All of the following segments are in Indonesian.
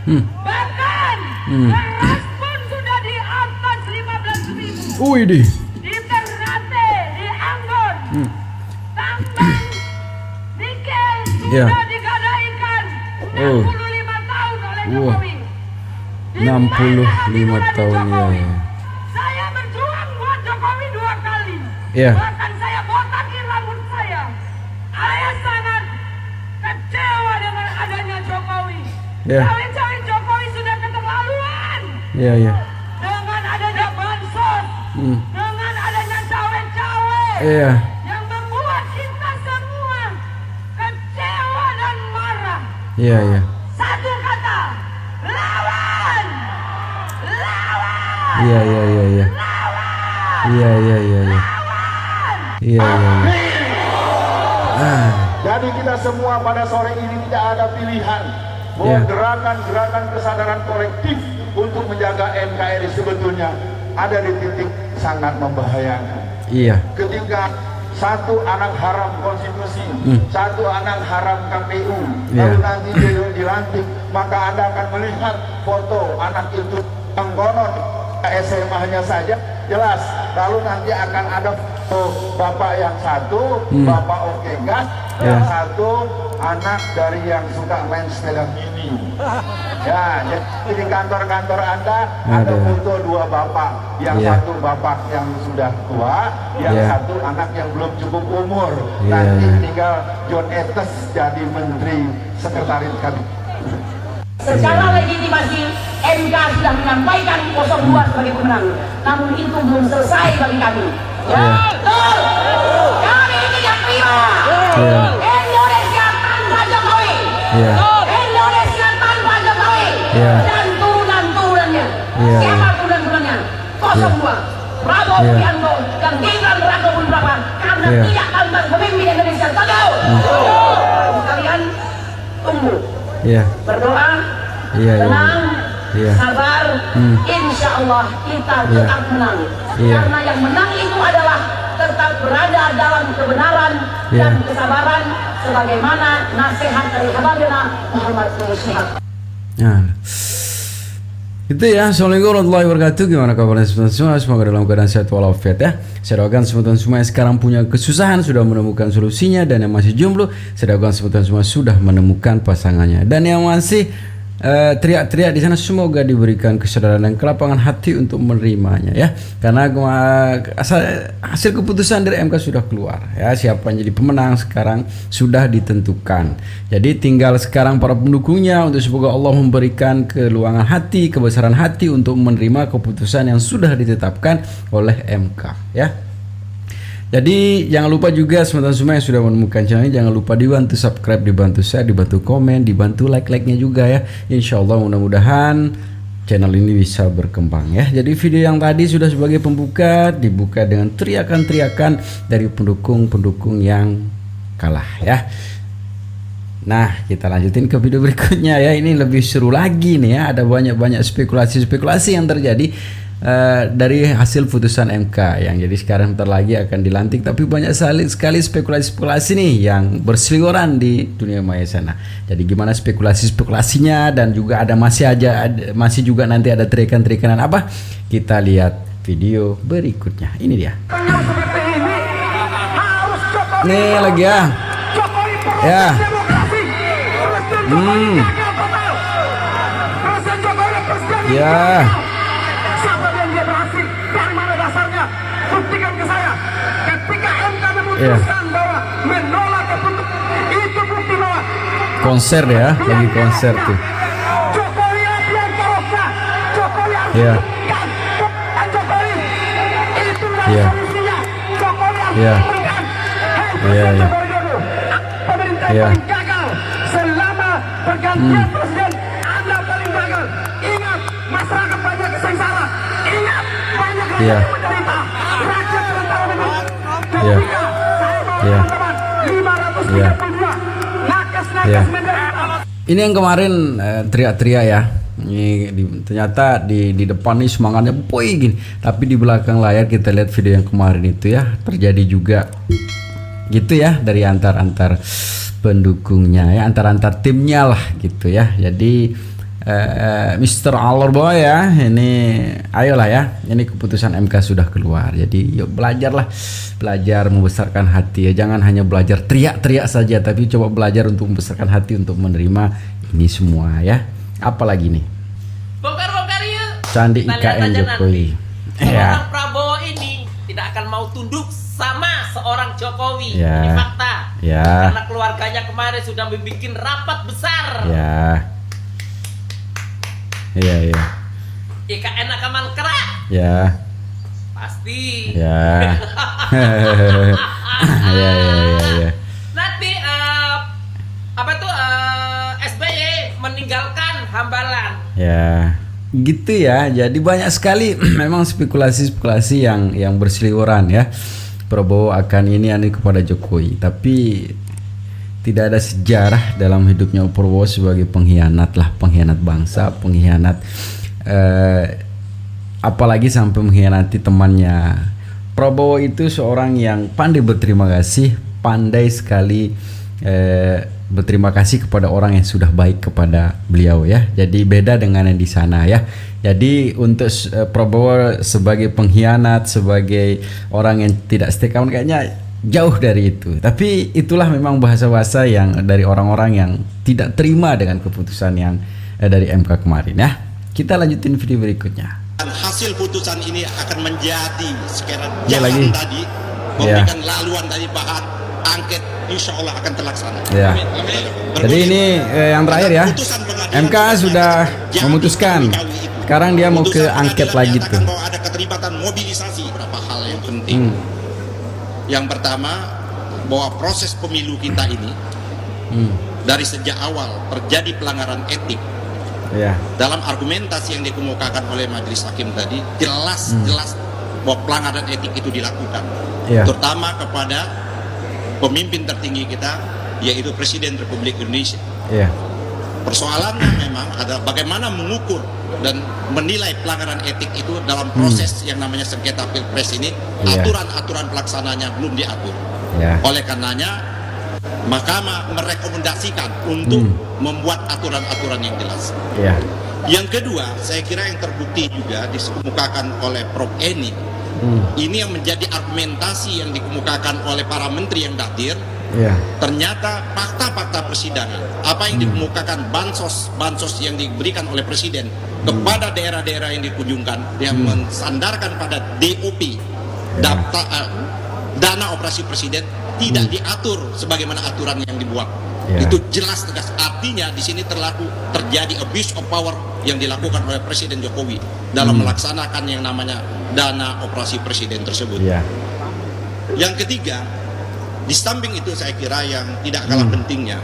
Bahkan beras pun sudah di atas 15.000. Wih di Ternate, di Anggon, tambang nikel Iya. sudah digadaikan 65 tahun oleh Jokowi. Di 65 mana tahun ya. Jokowi? Saya berjuang buat Jokowi 2 kali. Iya. Bahkan saya botakin rambut saya. Saya sangat kecewa dengan adanya Jokowi. Iya. Cawe-cawe Jokowi sudah keterlaluan. Iya iya. Dengan adanya bansos, dengan adanya cawe-cawe Iya. yang membuat kita semua kecewa dan marah. Iya iya. Satu kata, lawan, lawan, Iya iya iya iya. lawan, Iya iya iya iya. Iya iya. Jadi kita semua pada sore ini tidak ada pilihan bahwa Ya. gerakan-gerakan kesadaran kolektif untuk menjaga NKRI sebetulnya ada di titik sangat membahayakan. Iya. Ketika satu anak haram konstitusi, satu anak haram KPU, Ya. lalu nanti dia dilantik, maka Anda akan melihat foto anak itu yang konon SMA-nya saja jelas. Lalu nanti akan ada foto bapak yang satu, bapak oke gas, yang satu anak dari yang suka main sepeda mini. Ya, jadi di kantor-kantor Anda ada foto 2 bapak, yang satu bapak yang sudah tua, yang satu anak yang belum cukup umur. Nanti tinggal John Etes jadi menteri sekretaris kabinet. Secara legitimasi MK sudah menyampaikan 02 sebagai pemenang, namun itu belum selesai bagi kami. Betul. Kami tidak terima Indonesia tanpa Jokowi. Indonesia tanpa Jokowi dan turunan-turunannya. Siapa turunan-turunannya? 02 Prabowo Subianto dan Gibran Rakebun Raka, karena tidak tampak pemimpin Indonesia. Tahu? Kalian tunggu. Berdoa, tenang, sabar, insya Allah kita tetap menang. Karena yang menang itu adalah tetap berada dalam kebenaran dan kesabaran, sebagaimana nasihat dari Habibina Muhammad Syihab. Itu ya. Assalamualaikum warahmatullahi wabarakatuh. Gimana kabarnya semua? Semoga dalam keadaan sehat walafiat ya. Saya doakan teman-teman semua yang sekarang punya kesusahan sudah menemukan solusinya, dan yang masih jomblo saya doakan teman-teman semua sudah menemukan pasangannya, dan yang masih teriak-teriak di sana semoga diberikan kesadaran dan kelapangan hati untuk menerimanya ya. Karena hasil keputusan dari MK sudah keluar ya. Siapa yang jadi pemenang sekarang sudah ditentukan. Jadi tinggal sekarang para pendukungnya untuk semoga Allah memberikan keluangan hati, kebesaran hati untuk menerima keputusan yang sudah ditetapkan oleh MK ya. Jadi jangan lupa juga teman-teman semua yang sudah menemukan channel ini, jangan lupa dibantu subscribe, dibantu share, dibantu komen, dibantu like-nya juga ya. Insya Allah mudah-mudahan channel ini bisa berkembang ya. Jadi video yang tadi sudah sebagai pembuka, dibuka dengan teriakan-teriakan dari pendukung-pendukung yang kalah ya. Nah, kita lanjutin ke video berikutnya ya. Ini lebih seru lagi nih ya. Ada banyak-banyak spekulasi-spekulasi yang terjadi dari hasil putusan MK yang jadi sekarang bentar lagi akan dilantik, tapi banyak sekali spekulasi-spekulasi nih yang berseliweran di dunia maya sana. Jadi gimana spekulasinya, dan juga masih juga nanti ada teriakan-teriakan apa? Kita lihat video berikutnya. Ini dia. Nih lagi ya. Ya. Ya. bahwa menolak keputusan itu bukti bahwa konser ya, lagi konser tuh. Jokowi yang korupsi, Jokowi Jokowi itu solusinya. Jokowi memberikan pemerintah paling gagal selama pergantian presiden. Anda paling gagal. Ingat, masyarakat banyak sengsara. Ingat, banyak rakyat menderita. Rakyat sementara menderita. Ini yang kemarin teriak-teriak ya. Ini ternyata di depan nih semangatnya boy gini, tapi di belakang layar kita lihat video yang kemarin itu ya, terjadi juga gitu ya dari antar pendukungnya ya, antar timnya lah gitu ya. Jadi Mr. Alor Boy ya, ini ayolah ya, ini keputusan MK sudah keluar, jadi yuk belajar membesarkan hati ya, jangan hanya belajar teriak-teriak saja, tapi coba belajar untuk membesarkan hati untuk menerima ini semua ya. Apalagi nih, Bongkar-bongkar yuk. Candi Kita lihat IKN aja Jokowi. nanti. Ya. Seorang Prabowo ini tidak akan mau tunduk sama seorang Jokowi. Ya. Ini fakta. Ya. Karena keluarganya kemarin sudah membuat rapat besar. Ya. Iya. IKN akan mangkrak. Ya. Pasti. Ya. Ya. Nanti SBY meninggalkan Hambalang. Ya. Gitu ya. Jadi banyak sekali memang spekulasi yang berseliweran ya. Prabowo akan ini kepada Jokowi, tapi tidak ada sejarah dalam hidupnya Prabowo sebagai pengkhianat bangsa, pengkhianat apalagi sampai mengkhianati temannya. Prabowo itu seorang yang pandai berterima kasih, pandai sekali berterima kasih kepada orang yang sudah baik kepada beliau ya. Jadi beda dengan yang di sana ya. Jadi untuk Prabowo sebagai pengkhianat, sebagai orang yang tidak setia kawan, kayaknya jauh dari itu. Tapi itulah memang bahasa-bahasa yang dari orang-orang yang tidak terima dengan keputusan yang dari MK kemarin ya. Kita lanjutin video berikutnya. Dan hasil putusan ini akan menjadi sekarang Ya, jalan lagi. tadi, memberikan laluan dari bahan angket, insya Allah akan terlaksana. Ya. Amin. Amin. Jadi ini yang terakhir ya. Putusan pengadilan MK sudah jadi memutuskan. kawin-kawin itu. Sekarang dia mau ke Putusan angket pengadilan lagi menyatakan tuh. bahwa ada keterlibatan mobilisasi, beberapa hal yang penting. Yang pertama, bahwa proses pemilu kita ini dari sejak awal terjadi pelanggaran etik. Ya. Dalam argumentasi yang dikemukakan oleh majelis hakim tadi jelas bahwa pelanggaran etik itu dilakukan, Ya. terutama kepada pemimpin tertinggi kita, yaitu Presiden Republik Indonesia. Ya. Persoalannya memang adalah bagaimana mengukur dan menilai pelanggaran etik itu dalam proses yang namanya sengketa pilpres ini. Ya. Aturan-aturan pelaksananya belum diatur. Ya. Oleh karenanya Mahkamah merekomendasikan untuk membuat aturan-aturan yang jelas. Ya. Yang kedua, saya kira yang terbukti juga dikemukakan oleh Prof. Eni. Ini yang menjadi argumentasi yang dikemukakan oleh para menteri yang hadir. Ya. Ternyata fakta-fakta persidangan, apa yang dikemukakan bansos yang diberikan oleh Presiden kepada daerah-daerah yang dikunjungkan, yang mensandarkan pada DOP, dana operasi Presiden, tidak diatur sebagaimana aturan yang dibuat. Ya. Itu jelas tegas. Artinya di sini terjadi abuse of power yang dilakukan oleh Presiden Jokowi dalam melaksanakan yang namanya dana operasi Presiden tersebut. Ya. Yang ketiga, di samping itu saya kira yang tidak kalah pentingnya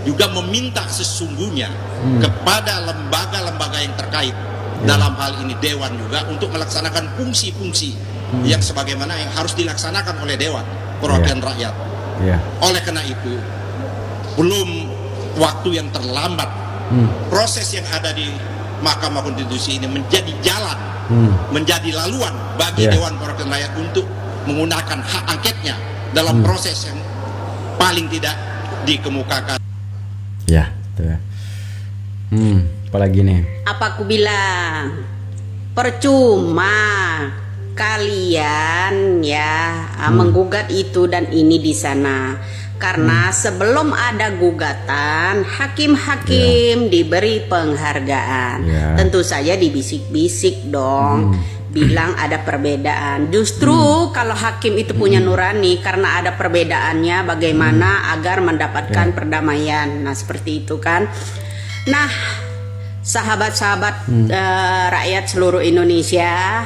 juga meminta sesungguhnya kepada lembaga-lembaga yang terkait, dalam hal ini Dewan juga, untuk melaksanakan fungsi-fungsi yang sebagaimana yang harus dilaksanakan oleh Dewan Perwakilan Rakyat. Ya. Oleh karena itu, belum waktu yang terlambat, proses yang ada di Mahkamah Konstitusi ini menjadi jalan, menjadi laluan bagi Ya. Dewan Perwakilan Rakyat untuk menggunakan hak angketnya dalam proses yang paling tidak dikemukakan. Ya, tuh ya. Apalagi nih? Apa aku bilang? Percuma kalian ya menggugat itu dan ini di sana. Karena sebelum ada gugatan, hakim-hakim diberi penghargaan. Ya. Tentu saja dibisik-bisik dong. Bilang ada perbedaan. Justru kalau hakim itu punya nurani, karena ada perbedaannya, bagaimana agar mendapatkan perdamaian. Nah, seperti itu kan. Nah, sahabat-sahabat rakyat seluruh Indonesia,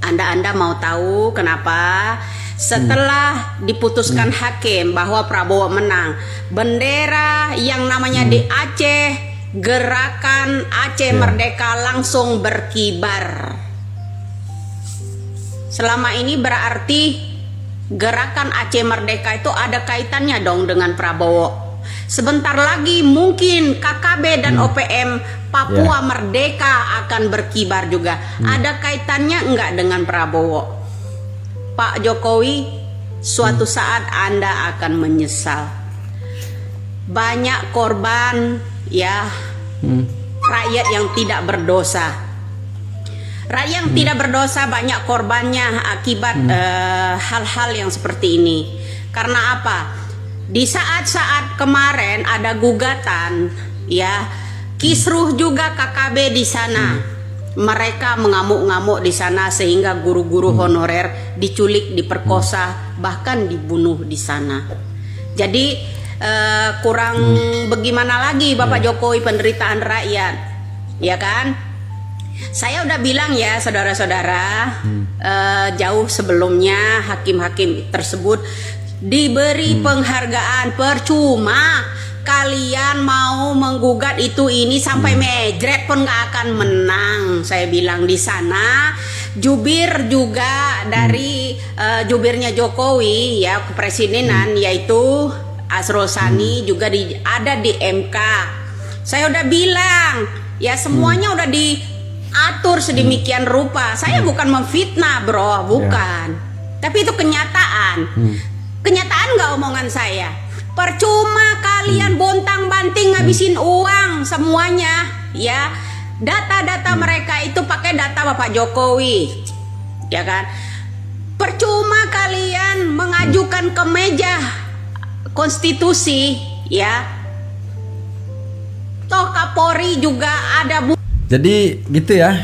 Anda mau tahu kenapa setelah diputuskan hakim bahwa Prabowo menang, bendera yang namanya di Aceh, gerakan Aceh Merdeka langsung berkibar. Selama ini berarti gerakan Aceh Merdeka itu ada kaitannya dong dengan Prabowo. Sebentar lagi mungkin KKB dan OPM Papua Merdeka akan berkibar juga. Ada kaitannya enggak dengan Prabowo? Pak Jokowi, suatu saat Anda akan menyesal. Banyak korban ya, rakyat yang tidak berdosa. Rakyat yang tidak berdosa banyak korbannya akibat hal-hal yang seperti ini. Karena apa? Di saat-saat kemarin ada gugatan, ya, kisruh juga KKB di sana. Mereka mengamuk-ngamuk di sana sehingga guru-guru honorer diculik, diperkosa, bahkan dibunuh di sana. Jadi kurang bagaimana lagi Bapak Jokowi penderitaan rakyat, ya kan? Saya udah bilang ya saudara-saudara, jauh sebelumnya hakim-hakim tersebut diberi penghargaan. Percuma kalian mau menggugat itu ini sampai mejret pun gak akan menang. Saya bilang di sana jubir juga dari jubirnya Jokowi ya kepresidenan, yaitu Asrul Sani juga ada di MK. Saya udah bilang ya semuanya udah diatur sedemikian rupa. Saya bukan memfitnah bro, bukan, tapi itu kenyataan. Kenyataan gak omongan saya? Percuma kalian bontang-banting ngabisin uang semuanya ya. Data-data mereka itu pakai data Bapak Jokowi, ya kan? Percuma kalian mengajukan ke meja konstitusi ya. Toh Kapolri juga ada Jadi gitu ya.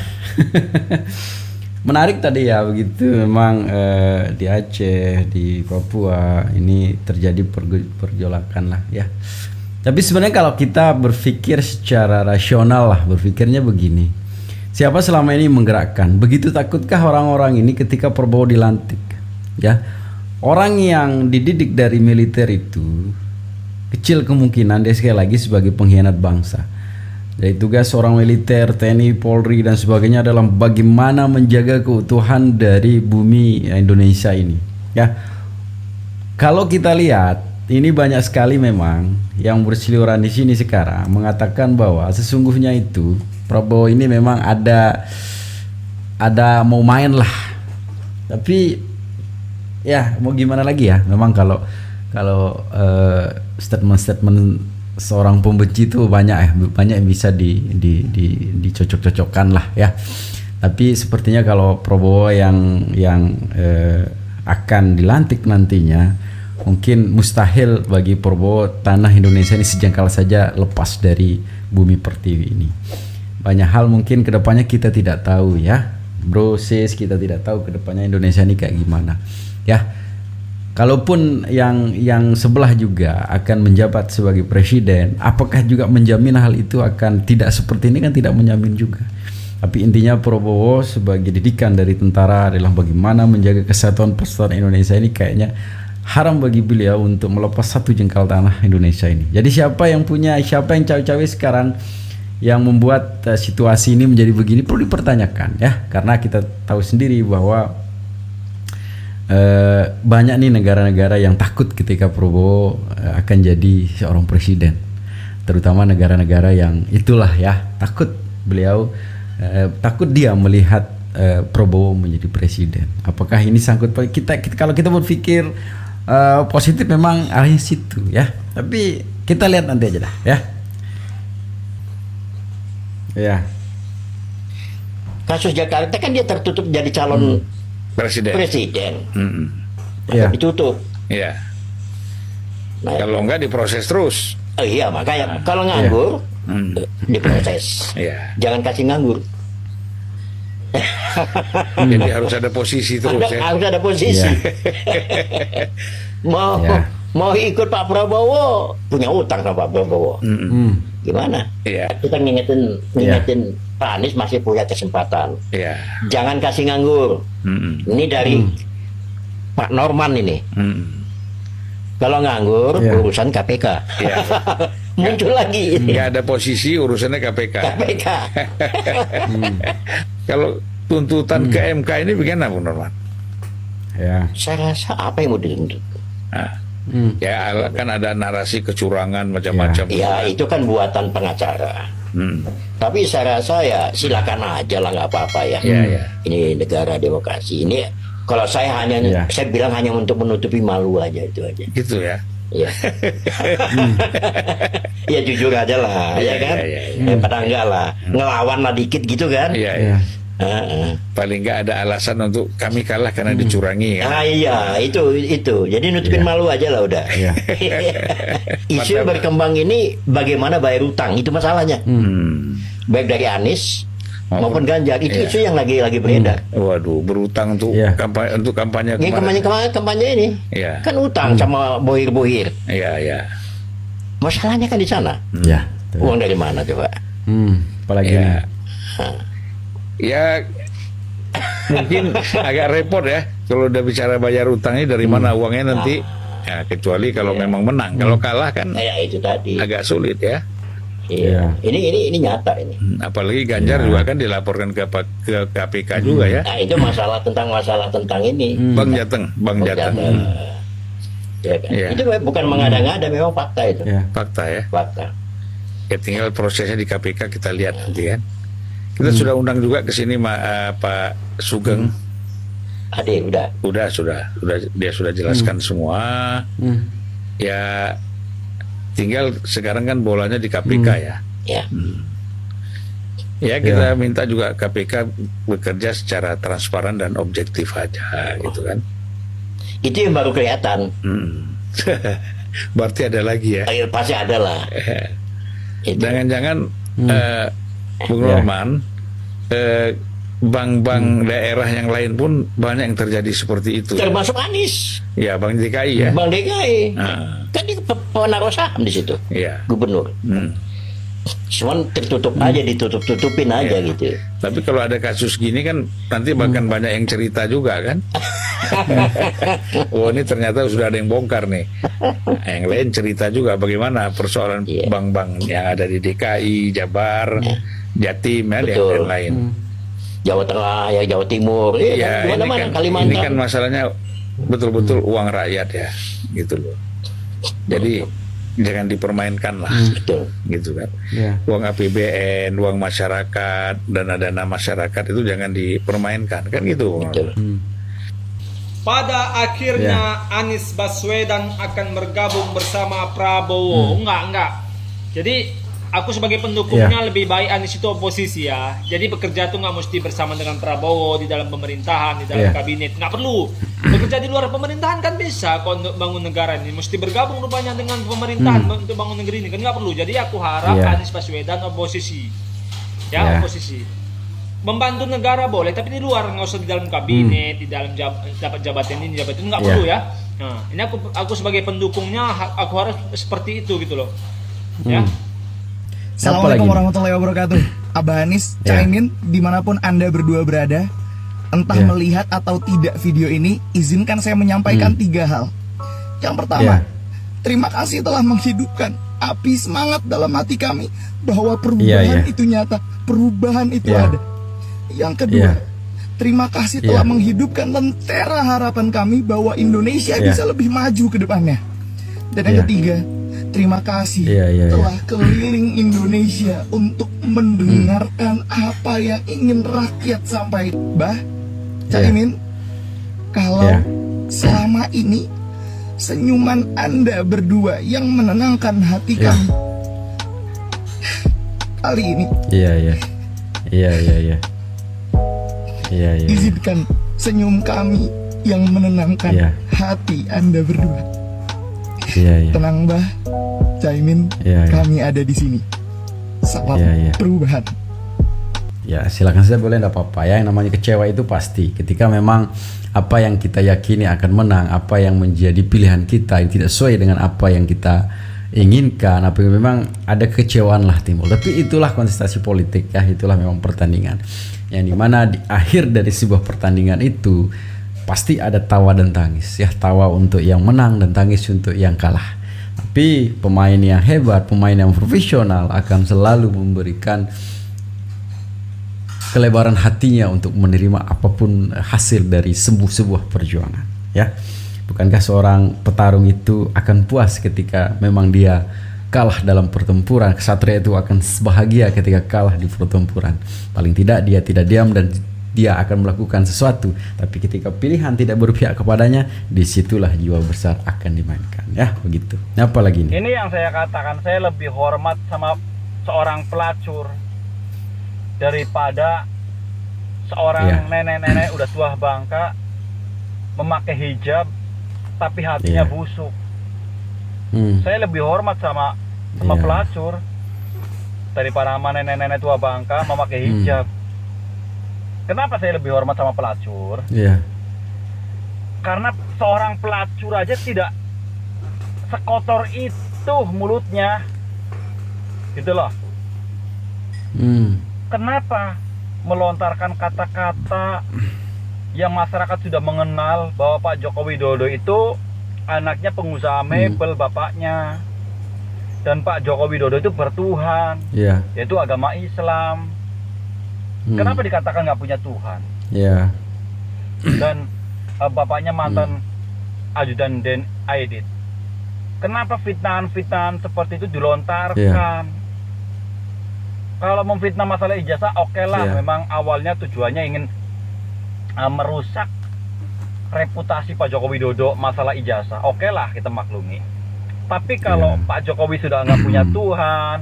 Menarik tadi ya, begitu memang di Aceh, di Papua ini terjadi pergolakan lah ya. Tapi sebenarnya kalau kita berpikir secara rasional lah, berpikirnya begini. Siapa selama ini menggerakkan? Begitu takutkah orang-orang ini ketika Prabowo dilantik? Ya. Orang yang dididik dari militer itu kecil kemungkinan dia sekali lagi sebagai pengkhianat bangsa. Jadi tugas seorang militer, TNI, Polri dan sebagainya adalah bagaimana menjaga keutuhan dari bumi Indonesia ini. Ya, kalau kita lihat ini banyak sekali memang yang berseliweran di sini sekarang mengatakan bahwa sesungguhnya itu Prabowo ini memang ada mau main lah. Tapi ya mau gimana lagi ya? Memang kalau statement-statement seorang pembenci itu banyak yang bisa dicocok-cocokkan lah ya. Tapi sepertinya kalau Prabowo yang akan dilantik nantinya, mungkin mustahil bagi Prabowo tanah Indonesia ini sejengkal saja lepas dari bumi pertiwi ini. Banyak hal mungkin kedepannya kita tidak tahu ya, bro sis, kita tidak tahu kedepannya Indonesia ini kayak gimana ya. Kalaupun yang sebelah juga akan menjabat sebagai presiden, apakah juga menjamin hal itu akan tidak seperti ini? Kan tidak menjamin juga. Tapi intinya Prabowo sebagai didikan dari tentara adalah bagaimana menjaga kesatuan persatuan Indonesia ini, kayaknya haram bagi beliau untuk melepas satu jengkal tanah Indonesia ini. Jadi siapa yang cawe-cawe sekarang yang membuat situasi ini menjadi begini perlu dipertanyakan ya, karena kita tahu sendiri bahwa banyak nih negara-negara yang takut ketika Prabowo akan jadi seorang presiden, terutama negara-negara yang itulah ya takut dia melihat Prabowo menjadi presiden. Apakah ini sangkut kita kalau kita berpikir positif memang arahnya situ ya, tapi kita lihat nanti aja dah ya. Ya. Kasus Jakarta kan dia tertutup jadi calon presiden. Ya. Ditutup. Iya. Nah, Kalau enggak diproses terus. iya makanya kalau nganggur diproses. Iya. Jangan kasih nganggur. Jadi harus ada posisi terus ya. Harus ada posisi. Mau ikut Pak Prabowo, punya utang sama Pak Prabowo. Gimana? Iya. Kita ngingetin Pak Anies masih punya kesempatan. Iya. Jangan kasih nganggur. Ini dari Pak Norman ini. Kalau nganggur urusan KPK. Iya. Muncul lagi. Nggak ada posisi urusannya KPK. Kalau tuntutan ke MK ini bagaimana Bu Norman? Ya. Saya rasa apa yang mau dituntut? Nah, ya kan ada narasi kecurangan macam-macam. Ya itu kan buatan pengacara. Tapi saya rasa ya silakan aja lah, nggak apa-apa ya. Ini negara demokrasi. Ini kalau saya saya bilang hanya untuk menutupi malu aja, itu aja. Gitu ya. Iya. Ya jujur aja lah, ya kan? Daripada enggak lah, ngelawan lah dikit gitu kan? Iya. Paling nggak ada alasan untuk kami kalah karena dicurangi kan? Iya, itu. Jadi nutupin malu aja lah udah. Isu yang berkembang ini bagaimana bayar utang, itu masalahnya. Baik dari Anies maupun Ganjar, itu isu yang lagi beredar. Waduh, berutang untuk kampanye kampanye ini. Kan utang sama bohir-bohir. Iya. Masalahnya kan di sana. Uang dari mana coba? Apalagi ya mungkin agak repot ya kalau udah bicara bayar utangnya dari mana uangnya nanti. Ya, kecuali kalau memang menang. Kalau kalah kan itu tadi agak sulit ya. Iya. Ini nyata ini. Apalagi Ganjar juga kan dilaporkan ke KPK juga ya. Nah, itu masalah tentang ini. Bang Jateng. Ya kan? Itu bukan mengada-ngada, memang fakta itu. Fakta ya. Fakta. Ya tinggal prosesnya di KPK kita lihat nanti kan. Kita sudah undang juga ke sini Pak Sugeng. Adik sudah dia sudah jelaskan semua. Ya tinggal sekarang kan bolanya di KPK ya. Ya kita minta juga KPK bekerja secara transparan dan objektif aja gitu kan. Itu yang baru kelihatan. Berarti ada lagi ya. Pasti ada lah. Jangan-jangan Bung Roman, bank-bank daerah yang lain pun banyak yang terjadi seperti itu. Termasuk Anies. Ya, Bank DKI ya. Bank DKI. Kan dia penaruh saham di situ. Gubernur. Cuman tertutup aja, ditutup-tutupin aja gitu. Tapi kalau ada kasus gini kan nanti bahkan banyak yang cerita juga kan. Oh, ini ternyata sudah ada yang bongkar nih. Yang lain cerita juga bagaimana persoalan bank-bank yang ada di DKI, Jabar, Jatim ya, dan lain-lain. Jawa Tengah, ya Jawa Timur, mana-mana, Kalimantan. Ini kan masalahnya betul-betul uang rakyat ya, gitu loh. Jadi jangan dipermainkan lah, gitu kan. Uang APBN, uang masyarakat, dana-dana masyarakat itu jangan dipermainkan, kan gitu. Pada akhirnya Anies Baswedan akan bergabung bersama Prabowo. Enggak. Jadi aku sebagai pendukungnya lebih baik Anies itu oposisi ya. Jadi bekerja tuh nggak mesti bersama dengan Prabowo di dalam pemerintahan, di dalam kabinet. Nggak perlu. Bekerja di luar pemerintahan kan bisa kok untuk bangun negara ini. Mesti bergabung rupanya dengan pemerintahan untuk bangun negeri ini. Kan nggak perlu. Jadi aku harap Anies Baswedan oposisi. Oposisi. Membantu negara boleh, tapi di luar, nggak usah di dalam kabinet, di dalam dapat jabatan ini, jabatan itu nggak perlu ya. Nah, ini aku sebagai pendukungnya, aku harus seperti itu gitu loh. Assalamualaikum warahmatullahi wabarakatuh. Abah Anies, Caimin, dimanapun Anda berdua berada, entah melihat atau tidak video ini, izinkan saya menyampaikan 3 hal. Yang pertama, terima kasih telah menghidupkan api semangat dalam hati kami bahwa perubahan itu nyata, perubahan itu ada. Yang kedua, terima kasih telah menghidupkan lentera harapan kami bahwa Indonesia bisa lebih maju ke depannya. Dan yang ketiga, terima kasih telah keliling Indonesia untuk mendengarkan apa yang ingin rakyat sampaikan. Bah, Caimin, kalau selama ini senyuman Anda berdua yang menenangkan hati kami, kali ini izinkan senyum kami yang menenangkan hati Anda berdua. Tenang Bah, Caimin, kami ada di sini. Salam perubahan. Ya silakan saja boleh, enggak apa-apa ya. Yang namanya kecewa itu pasti ketika memang apa yang kita yakini akan menang, apa yang menjadi pilihan kita yang tidak sesuai dengan apa yang kita inginkan, apa yang memang ada kekecewaan lah timbul. Tapi itulah kontestasi politik ya, itulah memang pertandingan yang dimana di akhir dari sebuah pertandingan itu pasti ada tawa dan tangis ya, tawa untuk yang menang dan tangis untuk yang kalah. Tapi pemain yang hebat, pemain yang profesional akan selalu memberikan kelebaran hatinya untuk menerima apapun hasil dari sebuah perjuangan ya. Bukankah seorang petarung itu akan puas ketika memang dia kalah dalam pertempuran? Kesatria itu akan bahagia ketika kalah di pertempuran. Paling tidak dia tidak diam dan dia akan melakukan sesuatu, tapi ketika pilihan tidak berpihak kepadanya, disitulah jiwa besar akan dimainkan. Ya begitu. Apa lagi nih? Ini yang saya katakan, saya lebih hormat sama seorang pelacur daripada seorang nenek-nenek udah tua bangka memakai hijab tapi hatinya busuk. Saya lebih hormat sama pelacur daripada sama nenek-nenek tua bangka memakai hijab. Kenapa saya lebih hormat sama pelacur? Karena seorang pelacur aja tidak sekotor itu mulutnya, gitu loh. Kenapa melontarkan kata-kata yang masyarakat sudah mengenal bahwa Pak Joko Widodo itu anaknya pengusaha mebel bapaknya, dan Pak Joko Widodo itu bertuhan, yaitu agama Islam. Kenapa dikatakan nggak punya Tuhan? Dan bapaknya mantan ajudan Den Aidit. Kenapa fitnahan-fitnahan seperti itu dilontarkan? Kalau memfitnah masalah ijazah, oke lah, memang awalnya tujuannya ingin merusak reputasi Pak Joko Widodo masalah ijazah, oke lah, kita maklumi. Tapi kalau Pak Jokowi sudah nggak punya Tuhan,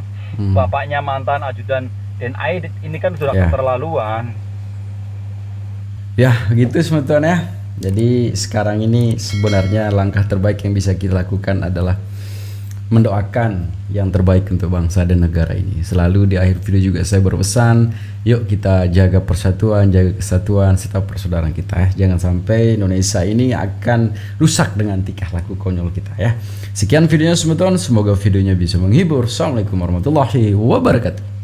bapaknya mantan ajudan Den Aidit, ini kan sudah keterlaluan. Ya gitu teman-teman ya. Jadi sekarang ini sebenarnya langkah terbaik yang bisa kita lakukan adalah mendoakan yang terbaik untuk bangsa dan negara ini. Selalu di akhir video juga saya berpesan, yuk kita jaga persatuan, jaga kesatuan serta persaudaraan kita ya. Jangan sampai Indonesia ini akan rusak dengan tingkah laku konyol kita ya. Sekian videonya teman-teman, semoga videonya bisa menghibur. Assalamualaikum warahmatullahi wabarakatuh.